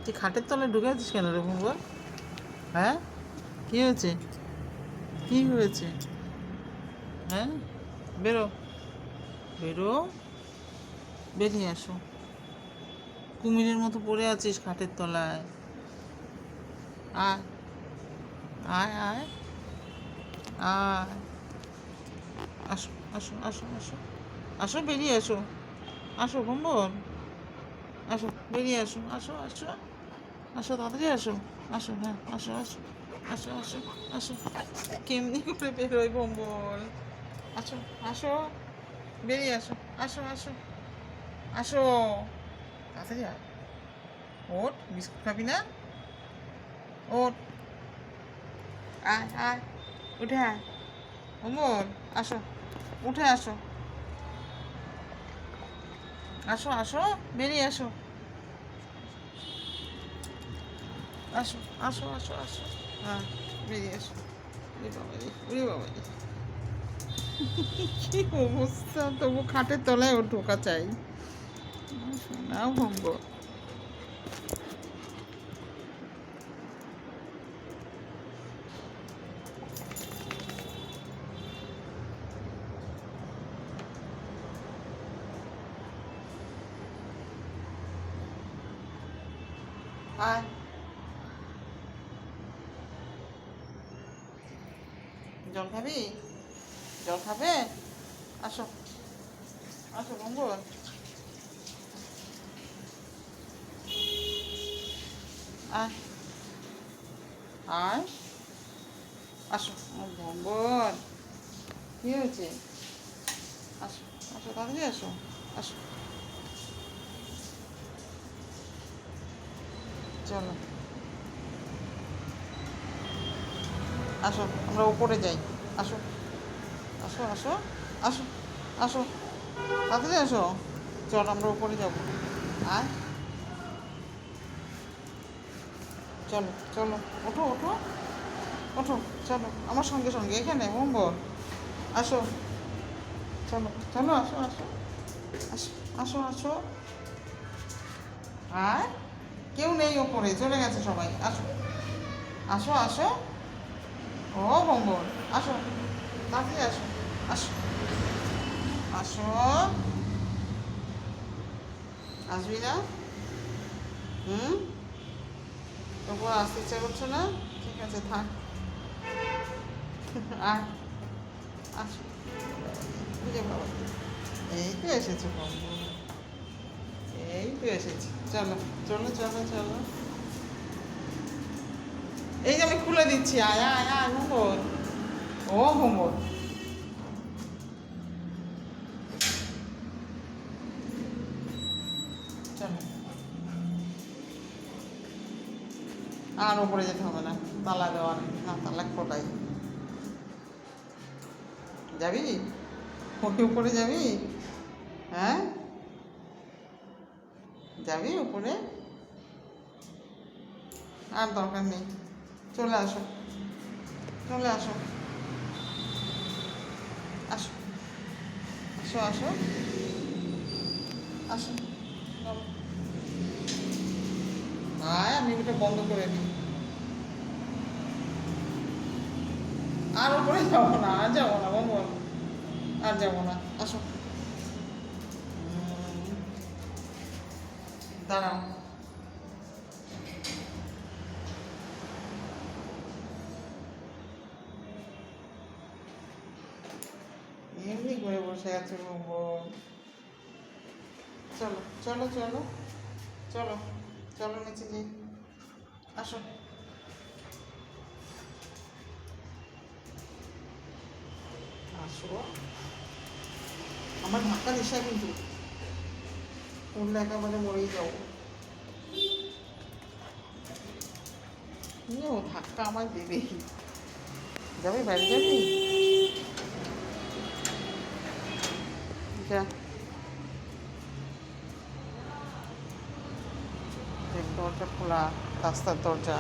তুই খাটের তলায় ঢুকে আছিস কেন রে বল? হ্যাঁ, কী হয়েছে? কী হয়েছে? হ্যাঁ, বেরো, বেরো, বেরিয়ে আসো। কুমিরের মতো পড়ে আছিস খাটের তলায়। আয়, আয়, আয়, আয়, আসো, আসো, আসো, আসো, আসো, বেরিয়ে আসো, আসো বম্বল, আসো, বেরিয়ে আসো, আসো, আসো, আসো, তাড়াতাড়ি আসো, আসো, হ্যাঁ, আসো, আসো, আসো, আসো, আসো। কেমনি করে বেরোয় বম্বল? আসো, আসো, বেরিয়ে আসো, আসো, আসো, আসো, তাড়াতাড়ি আয়। ওঠ, বিস্কুট খাবি না? ওঠ, আয়, আয়, উঠে আয় বম্বল, আসো, উঠে আসো, আসো, আসো, বেরিয়ে আসো, আসো, আসো, আসো, আসো, হ্যাঁ, বেরিয়ে আসো। ওরে বাবা রে, ওরে বাবা রে, কি অবস্থা! তবু খাটের তলায় ও ঢোকা চাই। না ভঙ্গ। আয়, জল খাবি? জল খাবে? আসো, আসো বঙ্গল, আয়, আয়, আসো বঙ্গল, কি হয়েছে? আসো, আসো, তাড়াতাড়ি আসো, আসো, চলো, আসো, আমরা উপরে যাই, আসো, আসো, আসো, আসো, আসো, তাড়াতাড়ি আসো, চল আমরা উপরে যাবো। আয়, চলো, চলো, ওঠো, ওঠো, ওঠো, চলো আমার সঙ্গে সঙ্গে এখানে বম্বল, আসো, চলো, চলো, আসো, আসো, আসো, আসো, আসো, আর কেউ নেই ওপরে, চলে গেছে সবাই, আসো, আসো, আসো, ও বম্বল, আসো, তাড়াতাড়ি আসো, আসো, আসো, আসবি না? হুম, ওপর আসতে ইচ্ছা করছো না? ঠিক আছে, থাক, আয়, আসো, বুঝে বাবা, এই তো এসেছো বম্বল, এই তো এসেছি, চলো, চলো, চলো, চলো, এই যে আমি খুলে দিচ্ছি, আয়, আয়, আয় বম্বল, ও বম্বল, চলো, আর ওপরে যেতে হবে না, তালা দেওয়া নেই, না তালা খোলাই। যাবি? ওকে উপরে যাবি? হ্যাঁ, যাবি উপরে? আর দরকার নেই, চলে আসো, চলে আসো, আসো, আসো, আসো, আসো, চলো, আয়, আমি এটা বন্ধ করে দিই। আর উপরে যাবো না, আর যাবো না বল, আর যাবো না, আসো, দাঁড়াও, এমনি করে বসে আছে বল, চলো, চলো, চলো, চলো, চলো নিচে যাই, আসো, আসো, আমার ধাক্কা দিস না কিন্তু, উঠলে একেবারে মরেই যাবো। ও ধাক্কা আমার দেবে, যাবে বাড়ি যাবি? যা, দরজা খোলা, রাস্তার দরজা।